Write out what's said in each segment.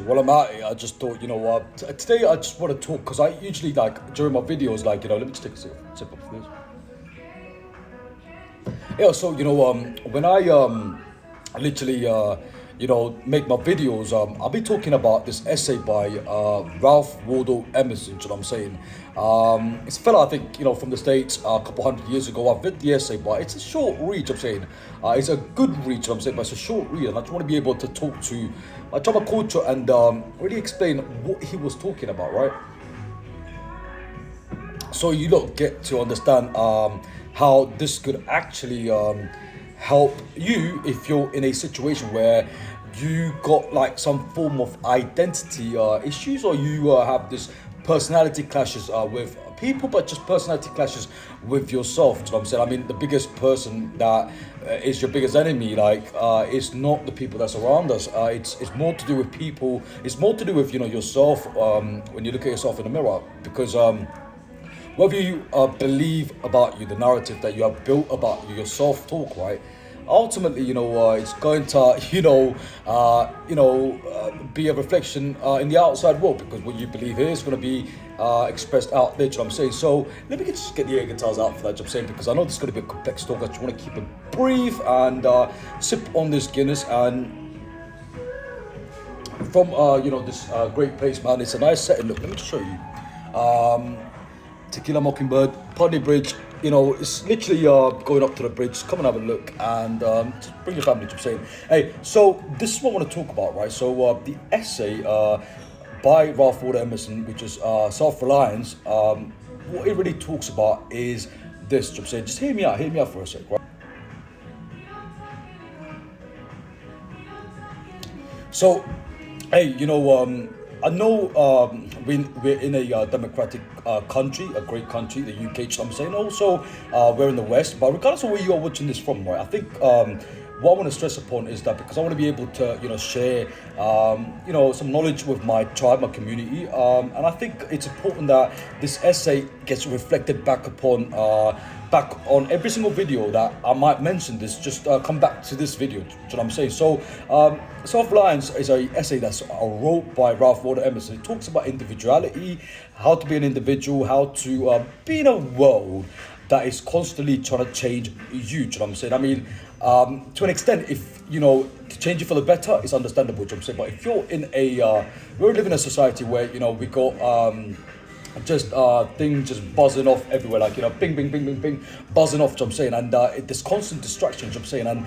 while I'm at it, I just thought, you know what, today I just want to talk because I usually like during my videos, like, let me just take a sip of this. Yeah, so when I literally make my videos, I'll be talking about this essay by Ralph Waldo Emerson. You know what I'm saying? It's a fella I think from the States a couple hundred years ago. I've read the essay, but it's a short read. I'm saying it's a good read. You know what I'm saying, but it's a short read, and I just want to be able to talk to my drama culture and really explain what he was talking about, right? So you lot get to understand how this could actually help you if you're in a situation where you got like some form of identity issues, or you have this personality clashes with people, but just personality clashes with yourself. You know what I'm saying? I mean, the biggest person that is your biggest enemy, like, it's not the people that's around us. It's more to do with people. It's more to do with yourself when you look at yourself in the mirror, because whether you believe about you, the narrative that you have built about you, your self-talk, right? Ultimately, it's going to, be a reflection in the outside world, because what you believe here is going to be expressed out there. You know what I'm saying? So let me just get the air guitars out for that. You know what I'm saying, because I know this is going to be a complex talk. I just want to keep it brief and sip on this Guinness and from this great place, man. It's a nice setting. Look, let me just show you. Tequila Mockingbird, Putney Bridge. It's literally going up to the bridge. Come and have a look, and just bring your family. To saying, hey, so this is what I want to talk about, right? So the essay by Ralph Waldo Emerson, which is self-reliance. What it really talks about is this. I'm saying, just hear me out for a sec, right? So, hey, I know we're in a democratic country, a great country, the UK. You know what I'm saying, also we're in the West. But regardless of where you are watching this from, right? I think what I want to stress upon is that, because I want to be able to share some knowledge with my tribe, my community, and I think it's important that this essay gets reflected back on every single video that I might mention this. Just come back to this video. Do you know what I'm saying? So Self-Reliance is an essay that's wrote by Ralph Waldo Emerson. It talks about individuality, how to be an individual, how to be in a world that is constantly trying to change you. Do you know what I'm saying? I mean, to an extent, if to change it for the better, it's understandable. Do you know what I'm saying? But if you're in we live in a society where we got just things just buzzing off everywhere, like bing bing bing bing bing, buzzing off. I'm saying, and there's constant distraction. I'm saying, and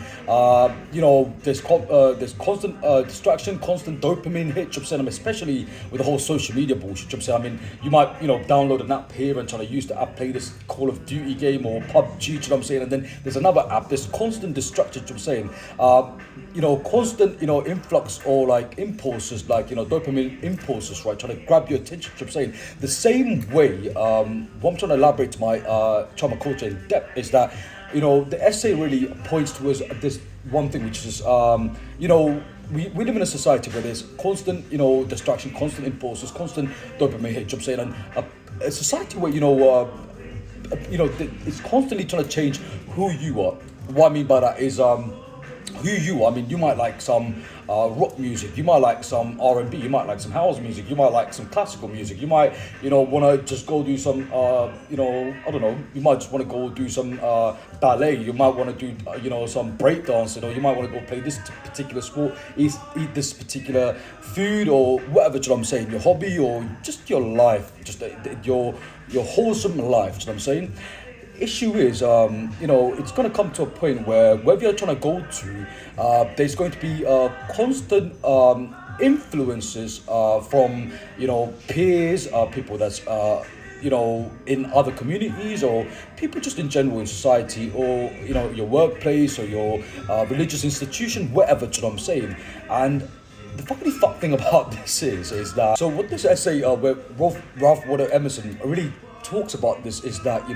there's constant distraction, constant dopamine hit. I'm saying, especially with the whole social media bullshit. I'm saying, I mean, you might download an app here and try to use the app, play this Call of Duty game or PUBG. You know what I'm saying, and then there's another app. There's constant distraction. I'm saying, constant influx or like impulses, like dopamine impulses, right? Trying to grab your attention. I'm saying the same way, what I'm trying to elaborate to my trauma culture in depth is that, the essay really points towards this one thing, which is, we live in a society where there's constant, distraction, constant impulses, constant dopamine hit. I'm saying, and a society where, it's constantly trying to change who you are. What I mean by that is, who you are. I mean, you might like some rock music, you might like some R&B, you might like some house music, you might like some classical music, you might, want to just go do some, I don't know, you might just want to go do some ballet, you might want to do, some break dancing, or you might want to go play this particular sport, eat this particular food, or whatever. You know what I'm saying, your hobby, or just your life, just your wholesome life. You know what I'm saying? Issue is, it's going to come to a point where wherever you're trying to go to, there's going to be constant influences from, peers, people that's, in other communities, or people just in general in society, or, your workplace, or your religious institution, whatever. You know what I'm saying? And the fuck thing about this is that, so what this essay where Ralph Waldo Emerson really talks about this is that,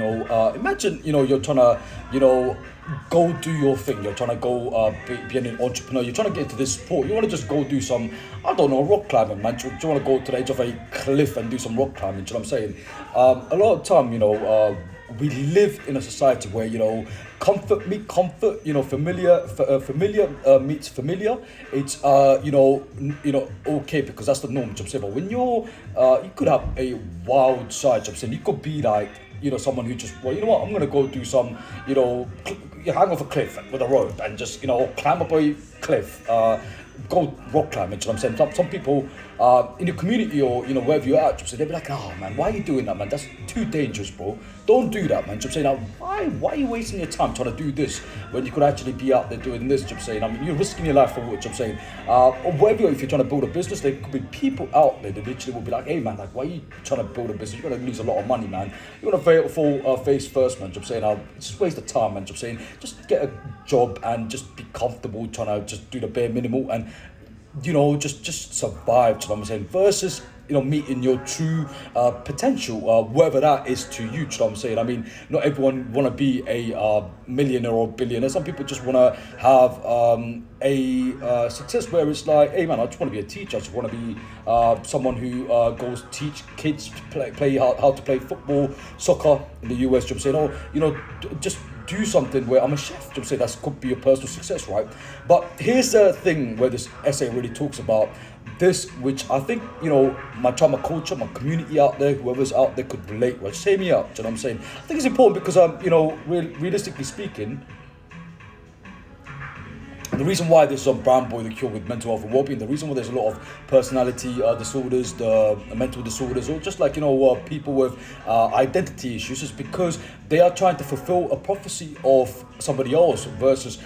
imagine, you're trying to, go do your thing. You're trying to go be an entrepreneur. You're trying to get into this sport. You want to just go do some, I don't know, rock climbing, man. Do you want to go to the edge of a cliff and do some rock climbing? Do you know what I'm saying? A lot of time, we live in a society where, comfort meet comfort, familiar meets familiar. It's okay, because that's the norm. I'm saying, but when you could have a wild side. I'm saying you could be like, someone who just, well, you know what, I'm gonna go do some, hang off a cliff with a rope and just, climb up a cliff, go rock climbing. You know what I'm saying? Some people in your community, or wherever you're at, so they'll be like, oh man, why are you doing that, man? That's too dangerous, bro. Don't do that, man. I'm saying, now, why are you wasting your time trying to do this when you could actually be out there doing this? I'm saying, I mean, you're risking your life for what? I'm saying, or whatever. If you're trying to build a business, there could be people out there that literally will be like, hey man, like, why are you trying to build a business? You're gonna lose a lot of money, man. You're gonna fall face first, man. I'm saying, it's just waste of time, man. I'm saying, just get a job and just be comfortable, trying to just do the bare minimal and just survive. You know what I'm saying? Versus meeting your true potential, whatever that is to you. You know what I'm saying? I mean, not everyone want to be a millionaire or billionaire. Some people just want to have a success where it's like, hey man, I just want to be a teacher. I just want to be someone who goes teach kids to play how to play football, soccer in the US. You know what I'm saying? Or just do something where I'm a chef. I'm saying that could be a personal success, right? But here's the thing where this essay really talks about this, which I think, my trauma culture, my community out there, whoever's out there could relate, right? Just hear me out, you know what I'm saying? I think it's important because, realistically speaking, the reason why there's some Brown Boy the Cure with mental health and well-being, the reason why there's a lot of personality disorders, the mental disorders, or just like, people with identity issues, is because they are trying to fulfill a prophecy of somebody else versus,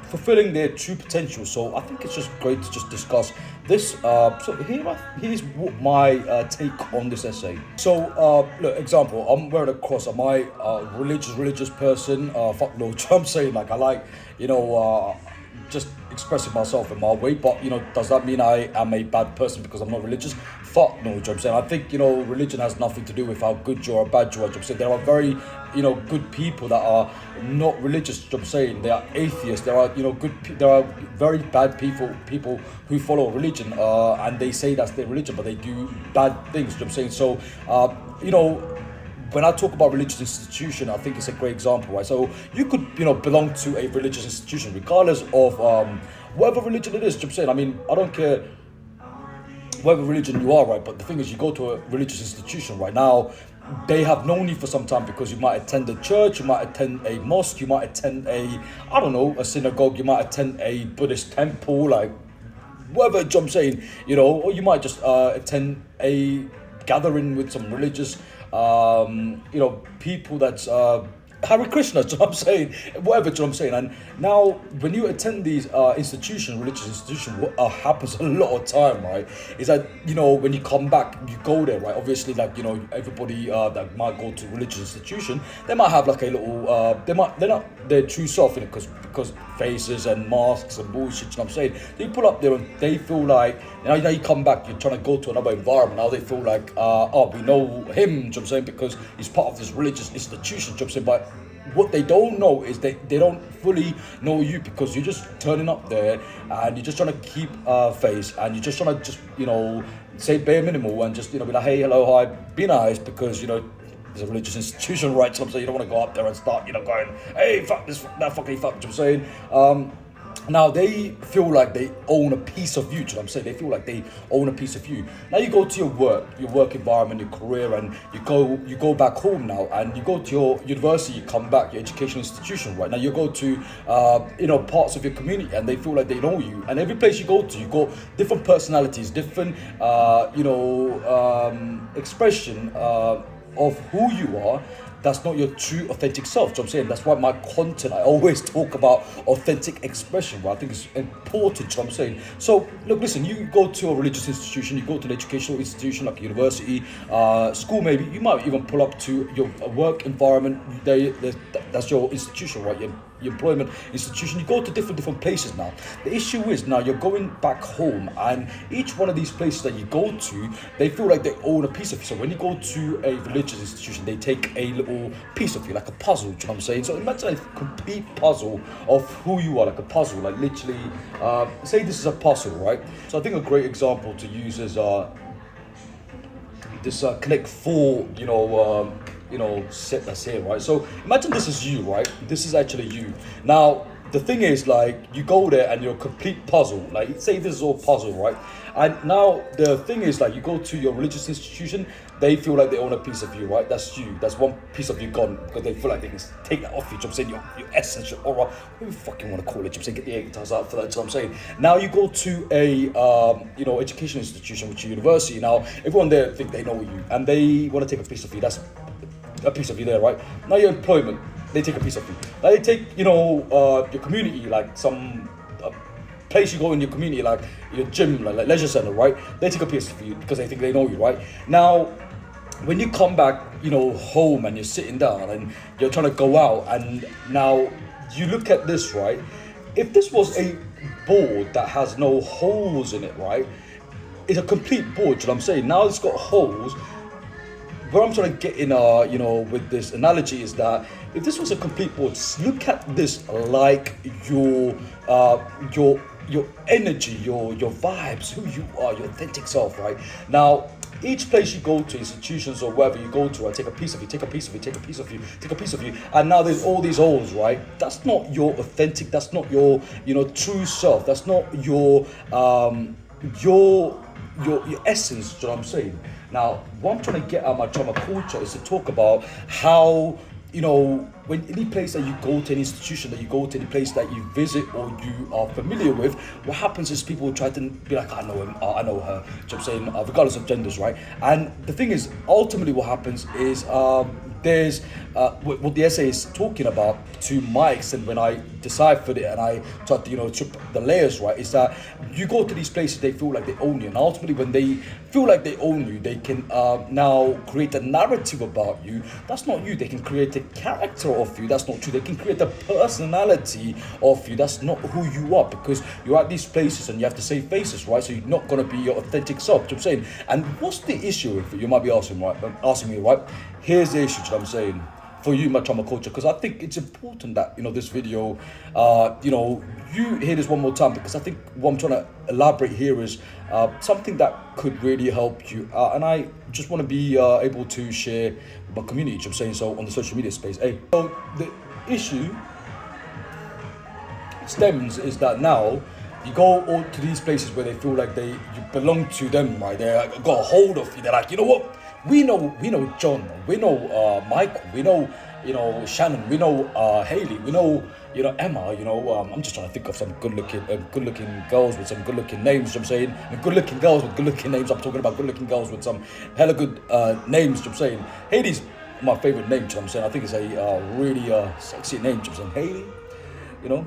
fulfilling their true potential. So I think it's just great to just discuss this. So here's what my take on this essay. So look, example, I'm wearing a cross. Am I a religious person? Fuck no. I'm saying, like, I like, just expressing myself in my way, but does that mean I am a bad person because I'm not religious? Fuck no. I'm saying, I think religion has nothing to do with how good you are or bad you are. I'm saying there are very good people that are not religious. I'm saying they are atheists. There are there are very bad people who follow religion and they say that's their religion, but they do bad things. I'm saying, so when I talk about religious institution, I think it's a great example, right? So you could, belong to a religious institution, regardless of whatever religion it is. I'm saying, I mean, I don't care whatever religion you are, right? But the thing is, you go to a religious institution right now, they have known you for some time because you might attend a church, you might attend a mosque, you might attend a synagogue, you might attend a Buddhist temple, like whatever. I'm saying, or you might just attend a gathering with some religious people that's Hare Krishna, do you know what I'm saying? Whatever, do you know what I'm saying? And now, when you attend these religious institutions, what happens a lot of time, right, is that, when you come back, you go there, right? Obviously, like, everybody that might go to religious institution, they might have like a little, they're not their true self, because faces and masks and bullshit, you know what I'm saying? They pull up there and they feel like, now you come back, you're trying to go to another environment, now they feel like, we know him, do you know what I'm saying, because he's part of this religious institution, do you know what I'm saying? But what they don't know is they don't fully know you, because you're just turning up there and you're just trying to keep face, and you're just trying to say bare minimal and just be like, hey, hello, hi, be nice, because there's a religious institution, right? So I'm saying you don't want to go up there and start going, hey, fuck this, fuck that, fucking fuck. You know what I'm saying? Now they feel like they own a piece of you. You know what I'm saying? They feel like they own a piece of you. Now you go to your work environment, your career, and you go back home now, and you go to your university, you come back, your educational institution, right? Now you go to parts of your community, and they feel like they know you. And every place you go to, you got different personalities, different expression of who you are. That's not your true authentic self. So I'm saying that's why my content, I always talk about authentic expression, right? I think it's important. So I'm saying, so look, listen, you go to a religious institution, you go to an educational institution like a university, school maybe, you might even pull up to your work environment. That's your institution, right? Your employment institution. You go to different places now. The issue is now you're going back home, and each one of these places that you go to, they feel like they own a piece of you. So when you go to a religious institution, they take a little piece of you, like a puzzle. Do you know what I'm saying? So imagine a complete puzzle of who you are, like a puzzle, like literally. Say this is a puzzle, right? So I think a great example to use is this Connect 4, set that's here, right? So imagine this is you, right? This is actually you. Now the thing is, like, you go there and you're a complete puzzle. Like, say this is all puzzle, right? And now the thing is, like, you go to your religious institution, they feel like they own a piece of you, right? That's you. That's one piece of you gone because they feel like they can take that off you. I'm saying your essence, your aura, whatever you fucking want to call it. I'm saying get the air guitars out for that. I'm saying now you go to a education institution, which is university. Now everyone there think they know you and they want to take a piece of you. That's a piece of you there, right? Now your employment, they take a piece of you. Now they take your community, like some place you go in your community, like your gym, like leisure center, right? They take a piece of you because they think they know you, right? Now when you come back, home and you're sitting down and you're trying to go out, and now you look at this, right? If this was a board that has no holes in it, right? It's a complete board, you know what I'm saying? Now it's got holes. Where I'm trying to get in, with this analogy is that if this was a complete board, just look at this like your energy, your vibes, who you are, your authentic self, right? Now, each place you go to, institutions or wherever you go to, I take a piece of you, take a piece of you, take a piece of you, take a piece of you, and now there's all these holes, right? That's not your authentic, that's not your, true self, that's not your essence, do you know what I'm saying? Now, what I'm trying to get out of my trauma culture is to talk about how, when any place that you go to, any institution that you go to, any place that you visit or you are familiar with, what happens is people try to be like, I know him, I know her, do you know what I'm saying, regardless of genders, right? And the thing is, ultimately what happens is, there's what the essay is talking about, to my extent, when I deciphered it and I tried to strip the layers, right, is that you go to these places, they feel like they own you, and ultimately when they feel like they own you, they can now create a narrative about you. That's not you. They can create a character of you. That's not true. They can create a personality of you. That's not who you are, because you're at these places and you have to save faces, right? So you're not going to be your authentic self, you know what I'm saying? And what's the issue with it? You might be asking me, right? Here's the issue, you know what I'm saying, for you, my trauma culture, because I think it's important that, this video, you hear this one more time, because I think what I'm trying to elaborate here is something that could really help you. And I just want to be able to share with my community, you know what I'm saying, so on the social media space. Hey, so the issue stems is that now you go all to these places where they feel like you belong to them, right? They got a hold of you. They're like, you know what? We know John, we know Michael, we know Shannon, we know Haley, we know Emma. I'm just trying to think of some good-looking girls with some good-looking names. You know what I'm saying, and good-looking girls with good-looking names. I'm talking about good-looking girls with some hella good names. You know what I'm saying, Haley's my favorite name. You know what I'm saying, I think it's a really sexy name. You know what I'm saying, Haley.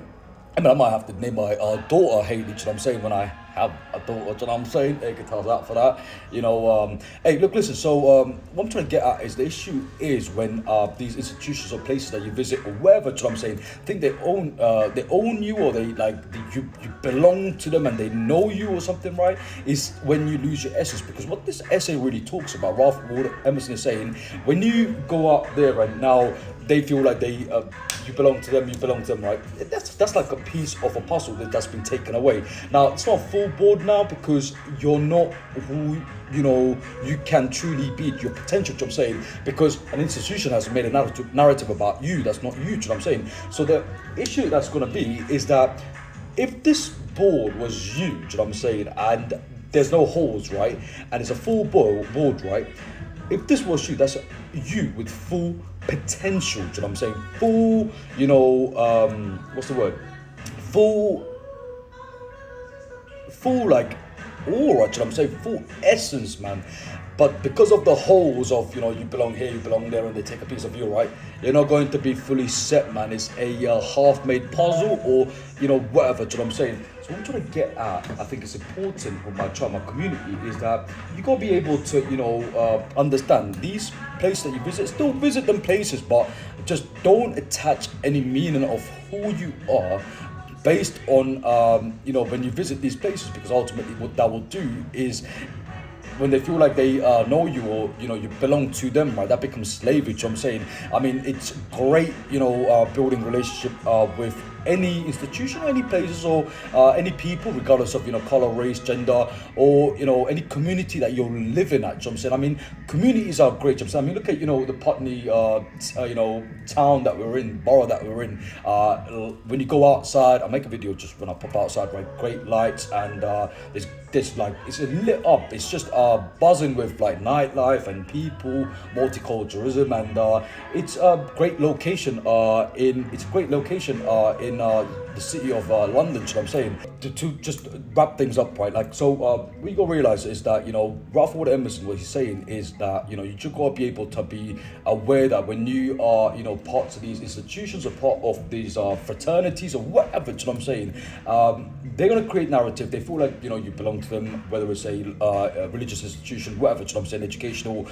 I mean, I might have to name my daughter Haley, you know what I'm saying, when I have a daughter, you know what I'm saying? Hey, guitars out for that, Hey, look, listen, so what I'm trying to get at is the issue is when these institutions or places that you visit or wherever, you know what I'm saying, think they own you, or you belong to them and they know you or something, right? Is when you lose your essence. Because what this essay really talks about, Ralph Waldo Emerson is saying, when you go out there and now they feel like you belong to them, right? That's like a piece of a puzzle that's been taken away. Now, it's not full board now, because you're not who you can truly be, your potential, you know what I'm saying, because an institution has made a narrative about you that's not you, you know what I'm saying. So the issue that's going to be is that if this board was you, you know what I'm saying, and there's no holes, right, and it's a full board, right, if this was you, that's you with full potential, do you know what I'm saying? Full, what's the word? Full like aura, do you know what I'm saying? Full essence, man. But because of the holes of, you belong here, you belong there, and they take a piece of you, right? You're not going to be fully set, man. It's a half-made puzzle, or, whatever, do you know what I'm saying? So what I'm trying to get at, I think it's important for my trauma community, is that you got to be able to, understand these places that you visit. Still visit them places, but just don't attach any meaning of who you are based on, when you visit these places, because ultimately what that will do is, when they feel like they know you, or you belong to them, right, that becomes slavery, you know what I'm saying. I mean, it's great, building relationship with any institution, any places, or any people, regardless of color, race, gender, or any community that you're living at. You know what I'm saying? I mean, communities are great. You know what I'm saying? I mean, look at the Putney, town that we're in, borough that we're in. When you go outside, I make a video just when I pop outside, right? Great lights, and there's like it's lit up. It's just buzzing with like nightlife and people, multiculturalism, and it's a great location. It's a great location in the city of London. You know what I'm saying? To just wrap things up, right? Like so, what you gotta realize is that Ralph Waldo Emerson, what he's saying is that you just gotta be able to be aware that when you are parts of these institutions or part of these fraternities or whatever. You know what I'm saying? They're gonna create narrative. They feel like you belong to them, whether it's a religious institution, whatever. You know what I'm saying? Educational,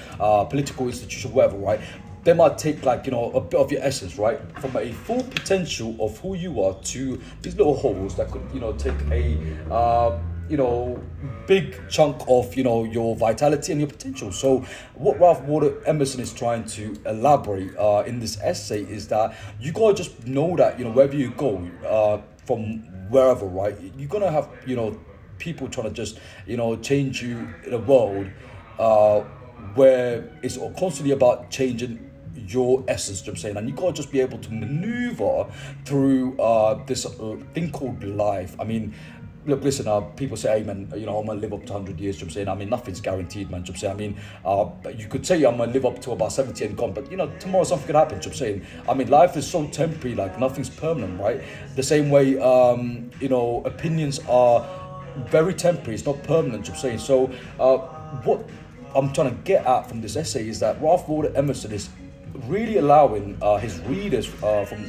political institution, whatever, right? They might take like a bit of your essence, right, from a full potential of who you are to these little holes that could take a big chunk of your vitality and your potential. So what Ralph Waldo Emerson is trying to elaborate in this essay is that you gotta just know that wherever you go, from wherever, right, you're gonna have people trying to just change you in a world where it's constantly about changing your essence. You know what I'm saying? And you gotta just be able to maneuver through this thing called life. I mean, look, listen, people say, hey man, I'm gonna live up to 100 years. You know what I'm saying? I mean, nothing's guaranteed, man. You know what I'm saying? I mean, you could say I'm gonna live up to about 70 and gone, but tomorrow something could happen. You know what I'm saying? I mean, life is so temporary, like nothing's permanent, right? The same way, opinions are very temporary. It's not permanent. You know what I'm saying? So, what I'm trying to get at from this essay is that Ralph Waldo Emerson is really allowing his readers from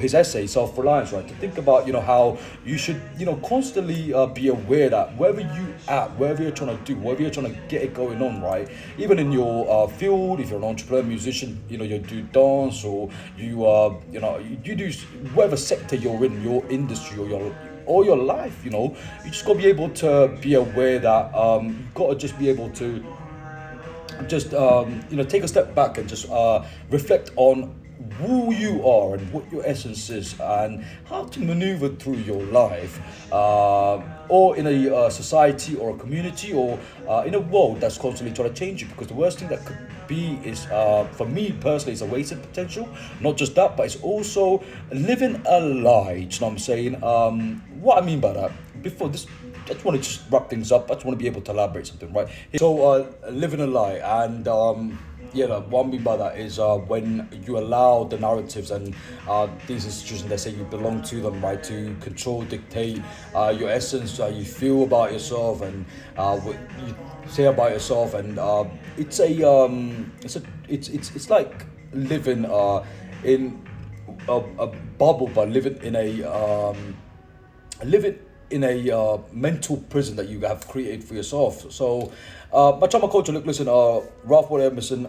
his essay Self-Reliance, right, to think about how you should constantly be aware that wherever you at, wherever you're trying to do, wherever you're trying to get it going on, right, even in your field, if you're an entrepreneur, musician, you do dance, or you do whatever sector you're in, your industry or your life, you just got to be able to be aware that you've got to just be able to just take a step back and just reflect on who you are and what your essence is and how to maneuver through your life, or in a society or a community or in a world that's constantly trying to change you. Because the worst thing that could be is, for me personally, it's a wasted potential. Not just that, but it's also living a lie. You know what I'm saying? What I mean by that, before this, I just want to just wrap things up. I just want to be able to elaborate something, right? So, living a lie, and what I mean by that is when you allow the narratives and these institutions that say you belong to them, right, to control, dictate your essence, how you feel about yourself, and what you say about yourself, and it's like living in a bubble, but living in a mental prison that you have created for yourself. So, my trauma culture, look, listen, Ralph Waldo Emerson,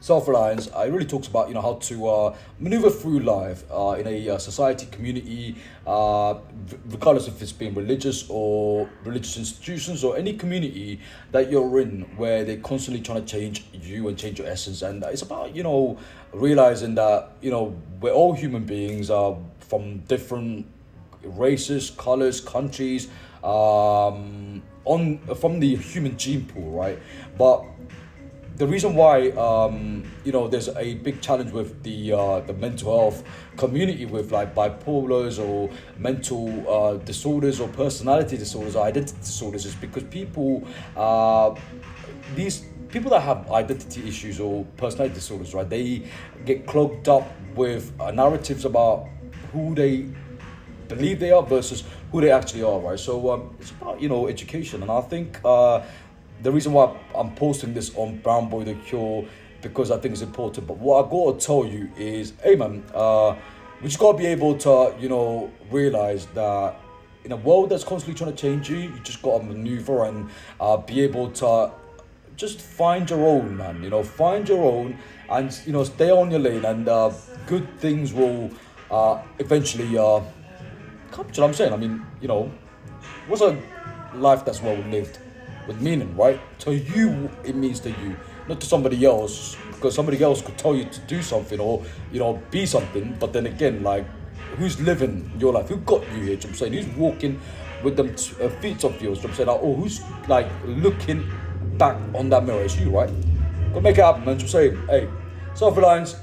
Self-Reliance, it really talks about, how to maneuver through life in a society, community, regardless if it's being religious or religious institutions or any community that you're in where they're constantly trying to change you and change your essence. And it's about, realizing that, we're all human beings from different races, colors, countries, from the human gene pool, right? But the reason why there's a big challenge with the mental health community with like bipolars or mental disorders or personality disorders or identity disorders is because these people that have identity issues or personality disorders, right, they get clogged up with narratives about who they believe they are versus who they actually are, right? So it's about education, and I think the reason why I'm posting this on Brown Boy the Cure, because I think it's important. But what I gotta tell you is, hey man, we just gotta be able to realize that in a world that's constantly trying to change you, you just gotta maneuver and be able to just find your own, man. Find your own, and stay on your lane, and good things will eventually come. You know what I'm saying? I mean, what's a life that's well lived with meaning, right? To you, it means to you, not to somebody else, because somebody else could tell you to do something or be something, but then again, like, who's living your life? Who got you here? Do you know what I'm saying? Who's walking with them feet of yours? Do you know what I'm saying? Like, oh, who's like looking back on that mirror? It's you, right? Go make it happen, man. Do you know what I'm saying? Hey, self-reliance.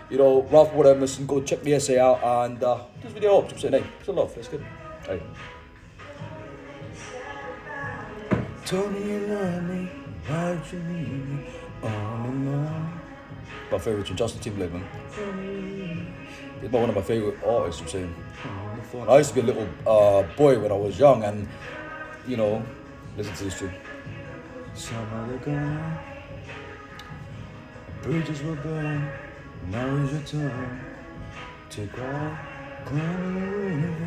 You know, Ralph Waldo Emerson. Go check the essay out and this video up. Do you know what I'm saying? Hey, it's a love. That's good. Hey. Told me you love me, why'd you leave me all alone? My favourite tune, Justin Timberlake, man. He's one of my favourite artists, I'm saying. I used to be a little boy when I was young and, you know, listen to this tune. Some other gone, bridges were burned, now is your turn. Take off, climbing the river.